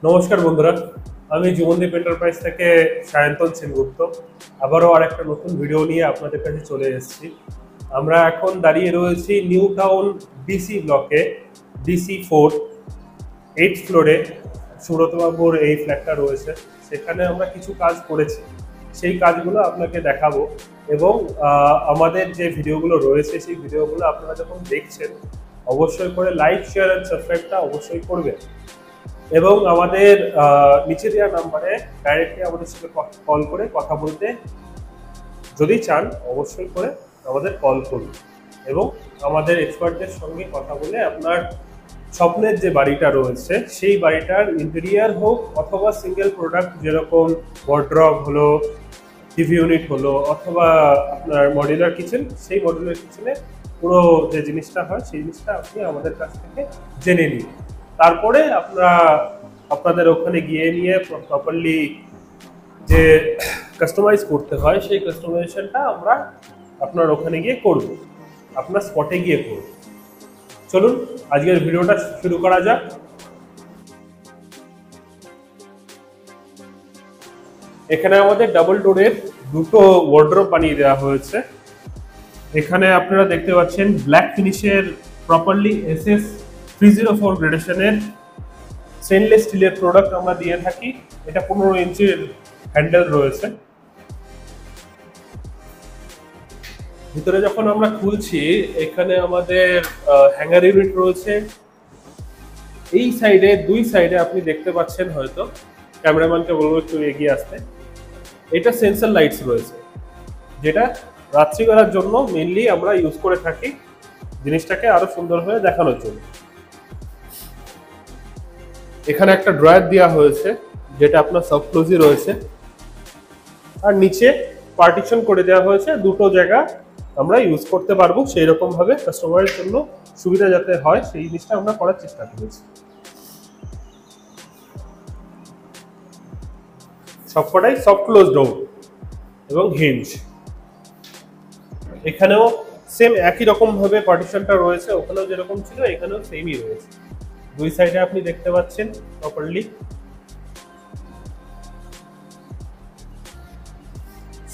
নমস্কার বন্ধুরা, আমি জীবনদীপ এন্টারপ্রাইজ থেকে সায়ন্তন সেনগুপ্ত আবারও আরেকটা নতুন ভিডিও নিয়ে আপনাদের কাছে চলে এসেছি। আমরা এখন দাঁড়িয়ে রয়েছি নিউ টাউন ডিসি ব্লকে, DC4 8th ফ্লোরে সুব্রতবাবুর এই ফ্ল্যাটটা রয়েছে। সেখানে আমরা কিছু কাজ করেছি, সেই কাজগুলো আপনাকে দেখাবো। এবং আমাদের যে ভিডিওগুলো রয়েছে সেই ভিডিওগুলো আপনারা যখন দেখছেন অবশ্যই করে লাইক, শেয়ার অ্যান্ড সাবস্ক্রাইবটা অবশ্যই করবেন। এবং আমাদের নিচে দেওয়া নাম্বারে ডাইরেক্টলি আমাদের সাথে কল করে কথা বলতে যদি চান অবশ্যই করে আমাদের কল করুন এবং আমাদের এক্সপার্টদের সঙ্গে কথা বলে আপনার স্বপ্নের যে বাড়িটা রয়েছে সেই বাড়িটার ইন্টেরিয়ার হোক অথবা সিঙ্গেল প্রোডাক্ট যেরকম ওয়ার্ড্রব হলো, টিভি ইউনিট হলো, অথবা আপনার মডিউলার কিচেন, সেই মডিউলার কিচেনে পুরো যে জিনিসটা হয় সেই জিনিসটা আপনি আমাদের কাছ থেকে জেনে নিন। তারপরে আপনাদের ওখানে গিয়ে নিয়ে প্রপারলি যে কাস্টমাইজ করতে হয় সেই কাস্টমাইজেশনটা আমরা আপনার ওখানে গিয়ে করব, আপনার স্পটে গিয়ে করব। চলুন আজকের ভিডিওটা শুরু করা যাক। এখানে আমাদের ডাবল ডোরের দুটো ওয়ার্ড্রোব বানিয়ে দেওয়া হয়েছে। এখানে আপনারা দেখতে পাচ্ছেন ব্ল্যাক ফিনিশের প্রপারলি SS304 গ্রেডেশনের স্টেনলেস স্টিলের প্রোডাক্ট আমরা দিয়ে থাকি। এটা 15 ইঞ্চির হ্যান্ডেল রয়েছে। ভিতরে যখন আমরা খুলছি এখানে আমাদের হ্যাঙ্গার ইউনিট রয়েছে। এই সাইডে দুই সাইডে আপনি দেখতে পাচ্ছেন, হয়তো ক্যামেরাম্যানকে বলবো একটু এগিয়ে আসতে, এটা সেন্সর লাইটস রয়েছে যেটা রাত্রিবেলার জন্য মেইনলি আমরা ইউজ করে থাকি জিনিসটাকে আরো সুন্দরভাবে দেখানোর জন্য। এখানে একটা ড্রয়ার দেওয়া হয়েছে যেটা আপনার সফট ক্লোজই রয়েছে, আর নিচে পার্টিশন করে দেওয়া হয়েছে। দুটো জায়গা আমরা ইউজ করতে পারবো সেই রকম ভাবে কাস্টমারের জন্য সুবিধা যাতে হয় সেই জিনিসটা আমরা করার চেষ্টা করেছি। সবকটাই সফট ক্লোজ ডোর এবং হিঞ্জ। এখানেও সেম একই রকম ভাবে পার্টিশনটা রয়েছে, ওখানেও যেরকম ছিল এখানেও সেমই রয়েছে। দুই সাইডে আপনি দেখতে পাচ্ছেন properly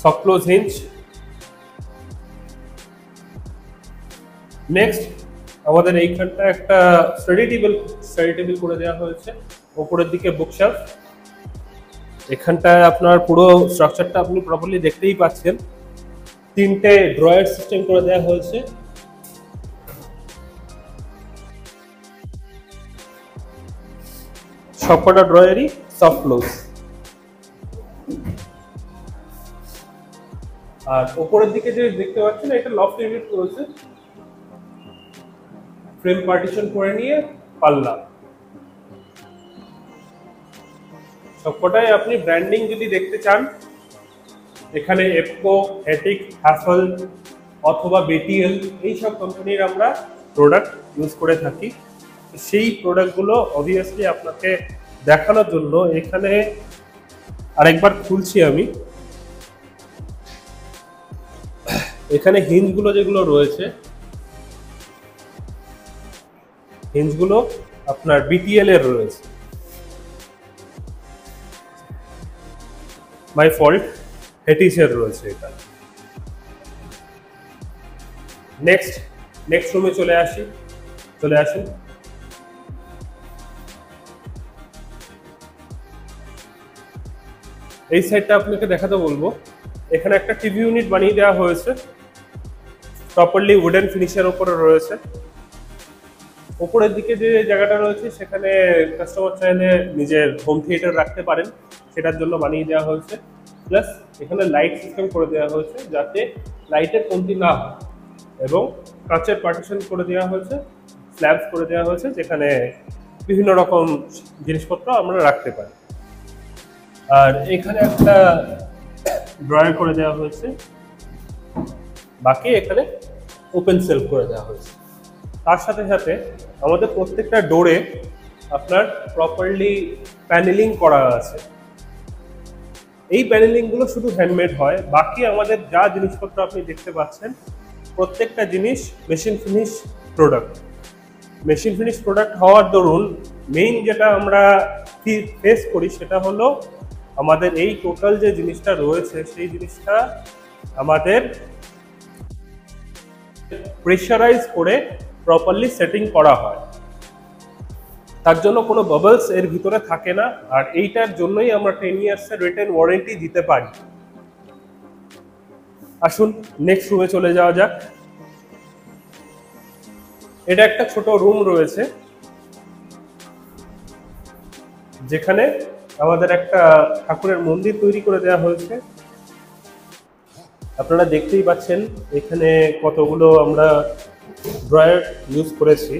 soft close hinge. Next আমাদের এইখানটা একটা স্টাডি টেবিল করে দেওয়া হয়েছে, উপরের দিকে বুকশেলফ। এখানটায় আপনার পুরো স্ট্রাকচারটা আপনি প্রপারলি দেখতেই পাচ্ছেন। তিনটে ড্রয়ার সিস্টেম করে দেওয়া হয়েছে। সবকটা ড্রয়ারই সফট ক্লোজ। আর উপরের দিকে যে দেখতে পাচ্ছেন এটা লফট ইউনিট রয়েছে, ফ্রেম পার্টিশন করে নিয়ে পাল্লা। সবকটাই আপনি ব্র্যান্ডিং যদি দেখতে চান এখানে এপকো, হেটিক, হ্যাসল অথবা বিটিএল এইসব কোম্পানির আমরা প্রোডাক্ট ইউজ করে থাকি। সেই প্রোডাক্টগুলো অবভিয়াসলি আপনাকে দেখানোর জন্য এখানে আরেকবার খুলছি আমি। এখানে হিঞ্জগুলো যেগুলো রয়েছে, হিঞ্জগুলো আপনার বিটিএল এর রয়েছে, মাই ফল্ট, হেটিসের রয়েছে এটা। নেক্সট রুমে চলে আসুন। এই সাইডটা আপনাকে দেখাতে বলবো। এখানে একটা টিভি ইউনিট বানিয়ে দেওয়া হয়েছে, প্রপারলি উডেন ফিনিশের উপরে রয়েছে। উপরের দিকে যে জায়গাটা রয়েছে সেখানে কাস্টমার চাইলে নিজের হোম থিয়েটার রাখতে পারেন, সেটার জন্য বানিয়ে দেওয়া হয়েছে। প্লাস এখানে লাইট সিস্টেম করে দেওয়া হয়েছে যাতে লাইটের কমতি না হয়, এবং কাঁচের পার্টিশন করে দেওয়া হয়েছে, স্ল্যাবস করে দেওয়া হয়েছে যেখানে বিভিন্ন রকম জিনিসপত্র আমরা রাখতে পারি। আর এখানে একটা ড্রয়ার করে দেওয়া হয়েছে, বাকি এখানে ওপেন সেলফ করে দেওয়া হয়েছে। তার সাথে সাথে আমাদের প্রত্যেকটা ডোরে আপনার প্রপারলি প্যানেলিং করা আছে। এই প্যানেলিংগুলো শুধু হ্যান্ডমেড হয়, বাকি আমাদের যা জিনিসপত্র আপনি দেখতে পাচ্ছেন প্রত্যেকটা জিনিস machine finish product. Machine finish product হওয়ার দরুন মেইন যেটা আমরা ফেস করি সেটা হলো আমাদের এই টোটাল যে জিনিসটা রয়েছে সেই জিনিসটা আমাদের প্রেশারাইজ করে প্রপারলি সেটিং করা হয়, তার জন্য কোনো বাবলস এর ভিতরে থাকে না। আর এইটার জন্যই আমরা 10 ইয়ার্সের রিটেন ওয়ারেন্টি দিতে পারি। আসুন নেক্সট রুমে চলে যাওয়া যাক। এটা একটা ছোট রুম রয়েছে যেখানে আমাদের একটা ঠাকুরের মন্দির তৈরি করে দেওয়া হয়েছে। আপনারা দেখতেই পাচ্ছেন এখানে কতগুলো আমরা ড্রয়ার ইউজ করেছি,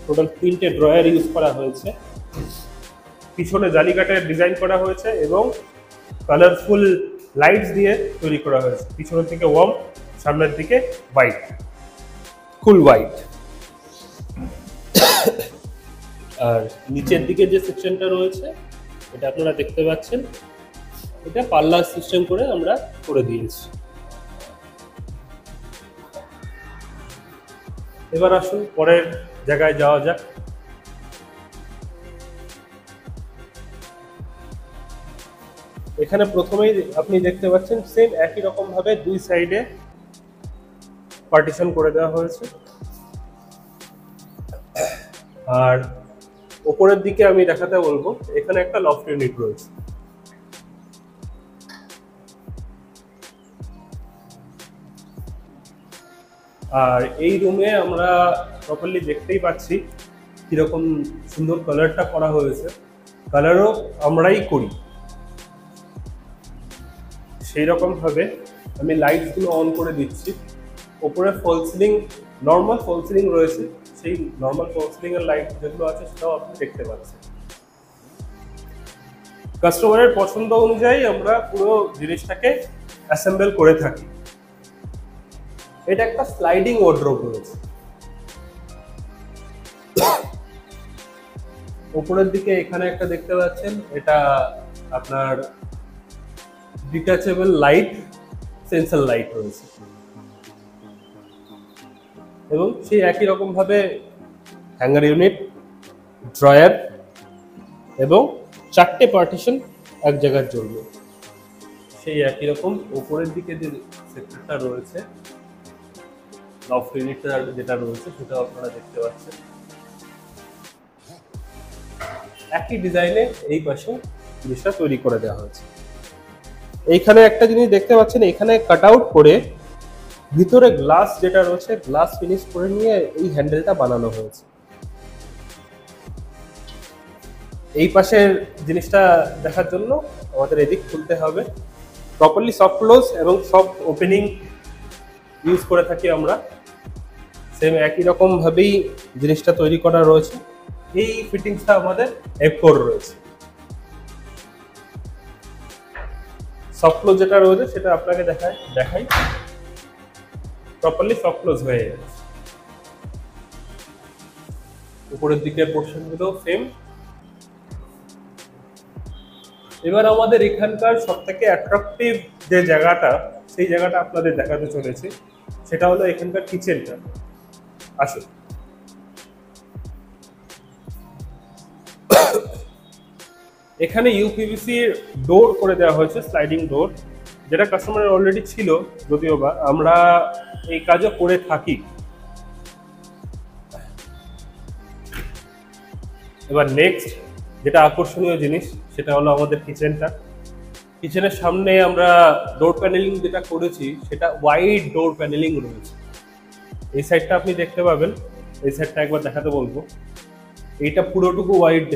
টোটাল 3টে ড্রয়ার ইউজ করা হয়েছে। পিছনে জালিকাটের ডিজাইন করা হয়েছে এবং কালারফুল লাইটস দিয়ে তৈরি করা হয়েছে। পিছনের দিকে ওয়ার্ম, সামনের দিকে হোয়াইট, কুল হোয়াইট। আর নিচের দিকে যে সেকশনটা রয়েছে এটা আপনারা দেখতে পাচ্ছেন, এটা পাল্লা সিস্টেম করে আমরা করে দিয়েছি। এবার আসুন পরের জায়গায় যাওয়া যাক। এখানে প্রথমেই আপনি দেখতে পাচ্ছেন সেম একই রকম ভাবে দুই সাইডে পার্টিশন করে দেওয়া হয়েছে। আর উপরের দিকে আমি দেখাতে বলবো এখানে একটা লফট ইউনিট রয়েছে। আর এই রুমে আমরা প্রপারলি দেখতেই পাচ্ছি কিরকম সুন্দর কালারটা করা হয়েছে। কালারও আমরাই করি। সেই রকম ভাবে আমি লাইটসগুলো অন করে দিচ্ছি। উপরে ফল সিলিং, নর্মাল ফল সিলিং রয়েছে, সেই নর্মাল ফল সিলিং এর লাইট যেগুলো আছে সেটাও আপনি দেখতে পাচ্ছেন। কাস্টমারের পছন্দ অনুযায়ী আমরা পুরো জিনিসটাকে অ্যাসেম্বল করে থাকি। এটা একটা স্লাইডিং ওয়ার্ড্রোব রয়েছে। উপরের দিকে এখানে একটা দেখতে পাচ্ছেন, এটা আপনার ডিটাচেবল লাইট, সেন্সর লাইট রয়েছে এবং সেই একই রকম ভাবে হ্যাঙ্গার ইউনিট, ড্রয়ার এবং 4টে পার্টিশন এক জায়গার জন্য। সেই একই রকম উপরের দিকে যে সেক্টরটা রয়েছে, লফট ইউনিটটা যেটা রয়েছে সেটা আপনারা দেখতে পাচ্ছেন। একই ডিজাইনে এই পাশে জিনিসটা তৈরি করে দেওয়া হয়েছে। এইখানে একটা জিনিস দেখতে পাচ্ছেন, এখানে কাট আউট করে ভিতরে গ্লাস যেটা রয়েছে গ্লাস ফিনিশ করে নিয়ে এই হ্যান্ডেলটা বানানো হয়েছে। এই পাশের জিনিসটা দেখার জন্য আমাদের এদিক খুলতে হবে। প্রপারলি সফট ক্লোজ এবং সফট ওপেনিং ইউজ করে থাকি আমরা। সেম একই রকম ভাবেই জিনিসটা তৈরি করা রয়েছে। এই ফিটিংসটা আমাদের F4 রয়েছে। সফট ক্লোজ যেটা রয়েছে সেটা আপনাকে দেখাই প্রপারলি সফট ক্লোজ হয়ে যাচ্ছে। উপরের দিকের পোর্শন গুলো সেম। এবার আমাদের এখানকার সবথেকে অ্যাট্রাকটিভ যে জায়গাটা, সেই জায়গাটা আপনাদের দেখাতে চলেছি, সেটা হলো এখানকার কিচেনটা। আসুন। এখানে ইউপিভিসি ডোর করে দেওয়া হয়েছে, স্লাইডিং ডোর, যেটা কাস্টমারের অলরেডি ছিল, যদিও বা আমরা এই কাজও করে থাকি। এবার নেক্সট যেটা আকর্ষণীয় জিনিস সেটা হলো আমাদের কিচেনটা। কিচেনের সামনে আমরা ডোর প্যানেলিং যেটা করেছি সেটা ওয়াইড ডোর প্যানেলিং রয়েছে। এই সাইডটা আপনি দেখতে পাবেন, এই সাইডটা একবার দেখাতে বলবো। এইটা পুরোটুকু ওয়াইড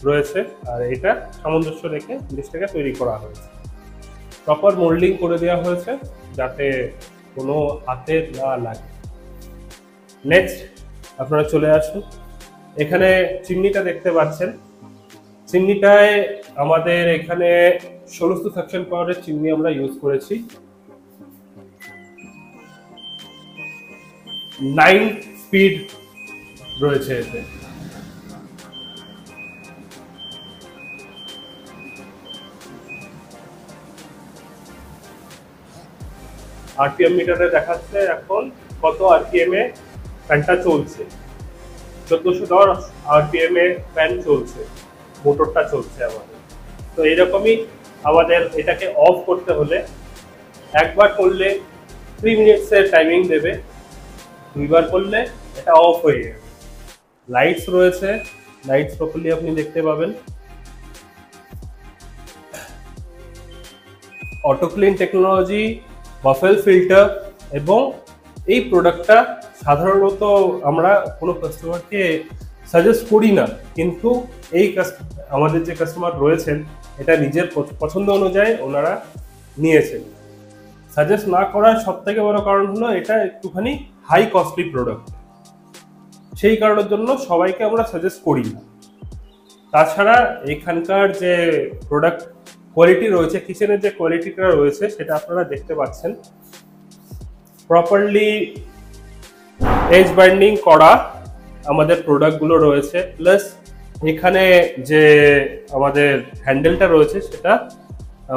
রয়েছে আর এটা সামঞ্জস্য রেখে জিনিসটাকে তৈরি করা হয়েছে। প্রপার মোল্ডিং করে দেওয়া হয়েছে যাতে কোনো হাতে না লাগে। নেক্সট আপনারা চলে আসুন। এখানে চিমনিটা দেখতে পাচ্ছেন। চিমনিটায় আমাদের এখানে 16 সাকশন পাওয়ারের চিমনি আমরা ইউজ করেছি। 9 স্পিড রয়েছে এতে। আরপিএম মিটারে দেখাচ্ছে এখন কত আরপিএম এ ফ্যানটা চলছে। 1410 আরপিএম এ ফ্যান চলছে। মোটরটা চলছে আমাদের। তো এইরকমই আমাদের এটাকে অফ করতে হলে একবার করলে 3 মিনিটসের টাইমিং দেবে, দুইবার করলে এটা অফ হয়ে যাবে। লাইটস রয়েছে, লাইটস প্রপারলি আপনি দেখতে পাবেন। অটো ক্লিন টেকনোলজি, বাফেল ফিল্টার, এবং এই প্রোডাক্টটা সাধারণত আমরা কোনো কাস্টমারকে সাজেস্ট করি না, কিন্তু এই আমাদের যে কাস্টমার রয়েছেন এটা নিজের পছন্দ অনুযায়ী ওনারা নিয়েছেন। সাজেস্ট না করার সব থেকে বড় কারণ হলো এটা একটুখানি হাই কস্টলি প্রোডাক্ট, সেই কারণের জন্য সবাইকে আমরা সাজেস্ট করি না। তাছাড়া এখানকার যে প্রোডাক্ট কোয়ালিটি রয়েছে, কিচেনের যে কোয়ালিটিটা রয়েছে সেটা আপনারা দেখতে পাচ্ছেন। প্রপারলি এজ বাইন্ডিং করা আমাদের প্রোডাক্টগুলো রয়েছে, প্লাস এখানে যে আমাদের হ্যান্ডেলটা রয়েছে সেটা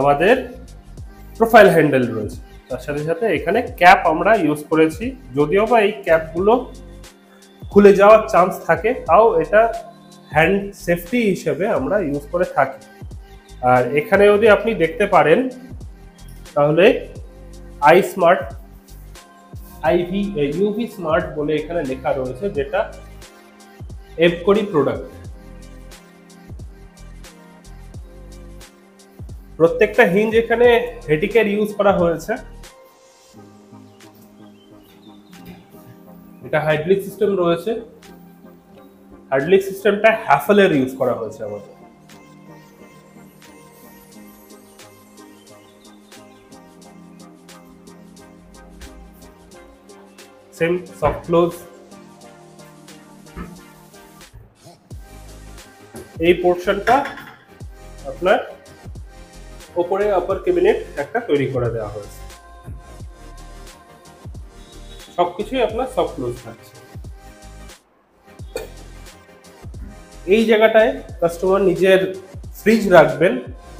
আমাদের প্রোফাইল হ্যান্ডেল রয়েছে। তার সাথে সাথে এখানে ক্যাপ আমরা ইউজ করেছি, যদিও বা এই ক্যাপগুলো খুলে যাওয়ার চান্স থাকে, তাও এটা হ্যান্ড সেফটি হিসেবে আমরা ইউজ করে থাকি। আর এখানে যদি আপনি দেখতে পারেন তাহলে আই স্মার্ট ইউভি স্মার্ট বলে এখানে লেখা রয়েছে, যেটা এভকরি প্রোডাক্ট। প্রত্যেকটা হিঞ্জ এখানে হেটিকের ইউজ করা হয়েছে। এটা হাইড্রোলিক সিস্টেম রয়েছে, হাইড্রোলিক সিস্টেমটা হ্যাফেলের ইউজ করা হয়েছে আমাদের। Same soft close. এই পোর্শনটা আপনার উপরে আপার ক্যাবিনেট একটা তৈরি করে দেওয়া হয়েছে, সবকিছুই আপনার সফট ক্লোজ থাকছে। এই জায়গাটায় কাস্টমার নিজের ফ্রিজ রাখবেন,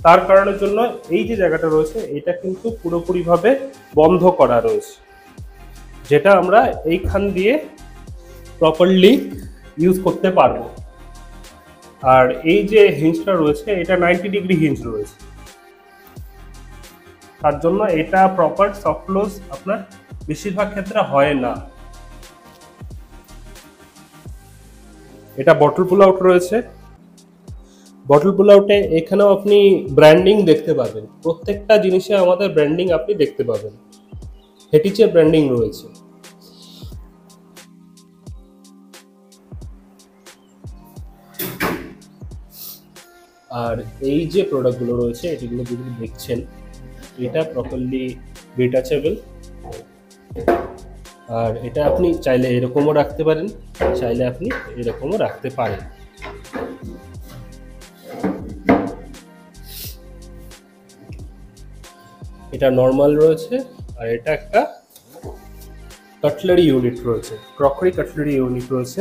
তার কারণের জন্য এই যে জায়গাটা রয়েছে এটা কিন্তু পুরোপুরিভাবে বন্ধ করা রয়েছে, যেটা আমরা এইখান দিয়ে প্রপারলি ইউজ করতে পারবো। আর এই যে হিঞ্জটা রয়েছে এটা 90 ডিগ্রি হিঞ্জ রয়েছে, তার জন্য এটা প্রপার সফট ক্লোজ আপনার বেশিরভাগ ক্ষেত্রে হয় না। এটা বটল পুল আউট রয়েছে, বটল পুল আউটে এখানেও আপনি ব্র্যান্ডিং দেখতে পাবেন, প্রত্যেকটা জিনিসে আমাদের ব্র্যান্ডিং আপনি দেখতে পাবেন, হেটিচের ব্র্যান্ডিং রয়েছে। আর এই যে প্রোডাক্টগুলো রয়েছে এগুলো যদি দেখছেন এটা প্রপারলি ডিটাচেবল, আর এটা আপনি চাইলে এরকমও রাখতে পারেন, চাইলে আপনি এরকমও রাখতে পারেন। এটা নর্মাল রয়েছে, আর এটা একটা কাটলারি ইউনিট রয়েছে, ক্রকারি কাটলারি ইউনিট রয়েছে,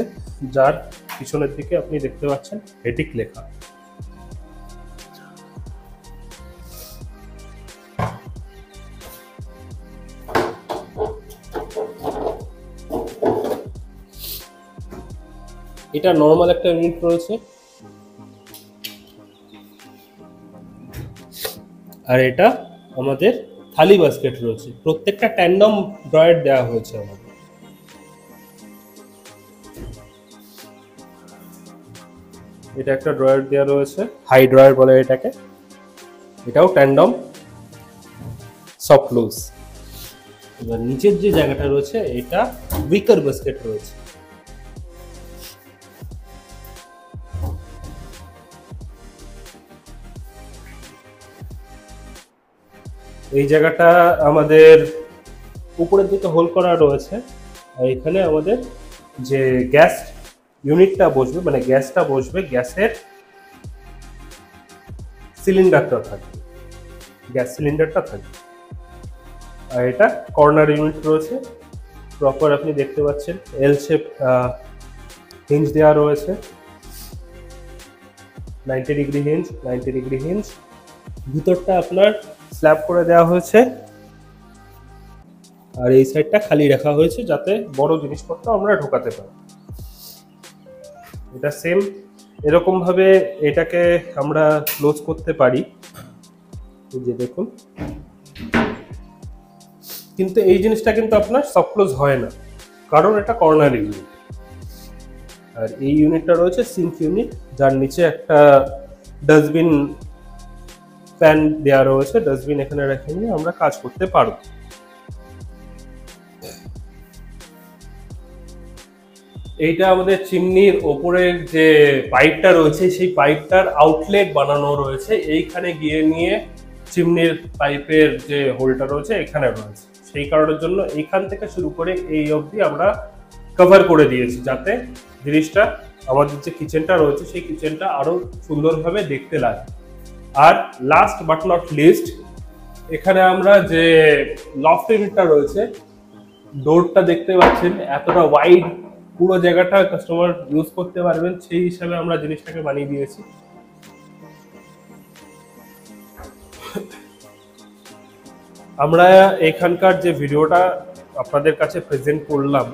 যার পিছনের দিকে আপনি দেখতে পাচ্ছেন হেটিক লেখা। এটা নর্মাল একটা ইউনিট রয়েছে, আর এটা আমাদের থালি বাস্কেট রয়েছে, প্রত্যেকটা ট্যান্ডম ড্রয়ার দেওয়া হয়েছে আমাদের। এটা একটা ড্রয়ার দেওয়া রয়েছে, হাই ড্রয়ার বলে এটাকে, এটাও ট্যান্ডম সফট ক্লোজ। এবার নিচের যে জায়গাটা রয়েছে এটা উইকার বাস্কেট রয়েছে। এই জায়গাটা আমাদের উপরের দিকে হোল করা রয়েছে, আর এখানে আমাদের যে গ্যাস ইউনিটটা বসবে, মানে গ্যাসটা বসবে, গ্যাসের সিলিন্ডারটা থাকবে, গ্যাস সিলিন্ডারটা থাকবে। আর এটা কর্নার ইউনিট রয়েছে, প্রপার আপনি দেখতে পাচ্ছেন এল শেপ হিঞ্জ দেওয়া রয়েছে, 90 ডিগ্রি হিঞ্জ, 90 ডিগ্রি হিঞ্জ। ভিতরটা আপনার স্ল্যাব করে দেওয়া হয়েছে, আর এই সাইডটা খালি রাখা হয়েছে যাতে বড় জিনিসপত্র আমরা ঢোকাতে পারি। এটা সেম এরকম ভাবে এটাকে আমরা ক্লোজ করতে পারি, এই যে দেখুন। কিন্তু এই জিনিসটা কিন্তু আপনার সফট ক্লোজ হয় না, কারণ এটা কর্নার ইউনিট। আর এই ইউনিটটা রয়েছে সিঙ্ক ইউনিট, যার নিচে একটা ডাস্টবিন ফ্যান দেওয়া রয়েছে। ডাস্টবিন এখানে রেখে নিয়ে আমরা কাজ করতে পারবো। এইটা আমাদের চিমনির ওপরের যে পাইপটা রয়েছে, সেই পাইপটার আউটলেট বানানো রয়েছে। এইখানে গিয়ে নিয়ে চিমনির পাইপের যে হোলটা রয়েছে এখানে রয়েছে। সেই কারণের জন্য এইখান থেকে শুরু করে এই অবধি আমরা কভার করে দিয়েছি, যাতে জিনিসটা আমাদের যে কিচেনটা রয়েছে সেই কিচেনটা আরো সুন্দরভাবে দেখতে লাগে। আর লাস্ট বাট নট লিস্ট, এখানে আমরা যে লফট ইউনিটটা রয়েছে, ডোরটা দেখতে পাচ্ছেন এতটা ওয়াইড, পুরো জায়গাটা কাস্টমার ইউজ করতে পারবেন, সেই হিসাবে আমরা জিনিসটাকে বানিয়ে দিয়েছি। আমরা এখানকার যে ভিডিওটা আপনাদের কাছে প্রেজেন্ট করলাম,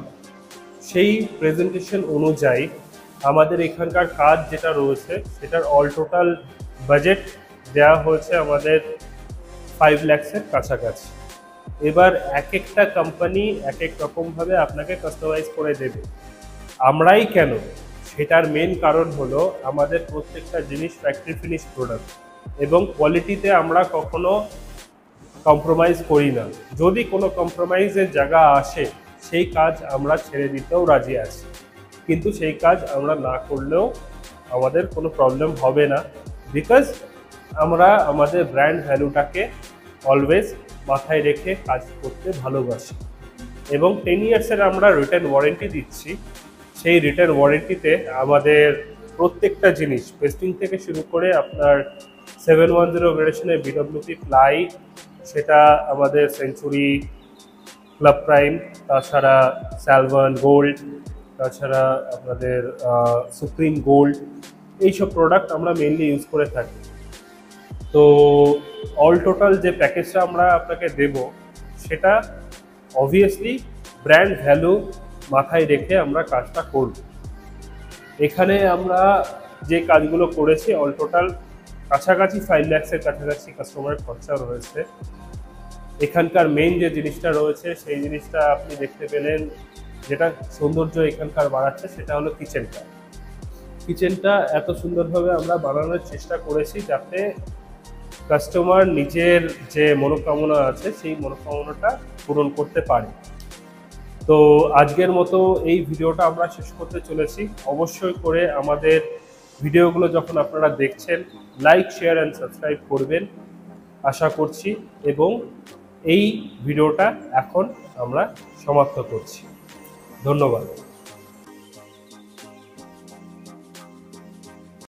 সেই প্রেজেন্টেশন অনুযায়ী আমাদের এখানকার কাজ যেটা রয়েছে সেটার অল টোটাল বাজেট দেওয়া হয়েছে আমাদের 5 লাখসের কাছাকাছি। এবার এক একটা কোম্পানি এক এক রকমভাবে আপনাকে কাস্টমাইজ করে দেবে। আমরাই কেন, সেটার মেন কারণ হলো আমাদের প্রত্যেকটা জিনিস ফ্যাক্টরি ফিনিশ প্রোডাক্ট, এবং কোয়ালিটিতে আমরা কখনো কম্প্রোমাইজ করি না। যদি কোনো কম্প্রোমাইজের জায়গা আসে, সেই কাজ আমরা ছেড়ে দিতেও রাজি আছি, কিন্তু সেই কাজ আমরা না করলেও আমাদের কোনো প্রবলেম হবে না, বিকজ আমরা আমাদের ব্র্যান্ড ভ্যালুটাকে অলওয়েজ মাথায় রেখে কাজ করতে ভালোবাসি। এবং 10 ইয়ার্সের আমরা রিটার্ন ওয়ারেন্টি দিচ্ছি। সেই রিটার্ন ওয়ারেন্টিতে আমাদের প্রত্যেকটা জিনিস পেস্টিং থেকে শুরু করে আপনার 710 গ্রেডেশনের বিডব্লিউপি প্লাই, সেটা আমাদের সেঞ্চুরি, ক্লাব প্রাইম, তাছাড়া স্যালভান গোল্ড, তাছাড়া আপনাদের সুপ্রিম গোল্ড, এইসব প্রোডাক্ট আমরা মেনলি ইউজ করে থাকি। তো অল টোটাল যে প্যাকেজটা আমরা আপনাকে দেব, সেটা অবভিয়াসলি ব্র্যান্ড ভ্যালু মাথায় রেখে আমরা কাজটা করব। এখানে আমরা যে কাজগুলো করেছি অল টোটাল কাছাকাছি 5 লাখসের কাছাকাছি কাস্টমারের খরচা রয়েছে। এখানকার মেইন যে জিনিসটা রয়েছে সেই জিনিসটা আপনি দেখতে পেলেন, যেটা সৌন্দর্য এখানকার বাড়াচ্ছে সেটা হলো কিচেনটা। কিচেনটা এত সুন্দরভাবে আমরা বানানোর চেষ্টা করেছি যাতে কাস্টমার নিজের যে মনোকামনা আছে সেই মনোকামনাটা পূরণ করতে পারে। তো আজকের মতো এই ভিডিওটা আমরা শেষ করতে চলেছি। অবশ্যই করে আমাদের ভিডিওগুলো যখন আপনারা দেখছেন, লাইক, শেয়ার অ্যান্ড সাবস্ক্রাইব করবেন আশা করছি। এবং এই ভিডিওটা এখন আমরা সমাপ্ত করছি। ধন্যবাদ।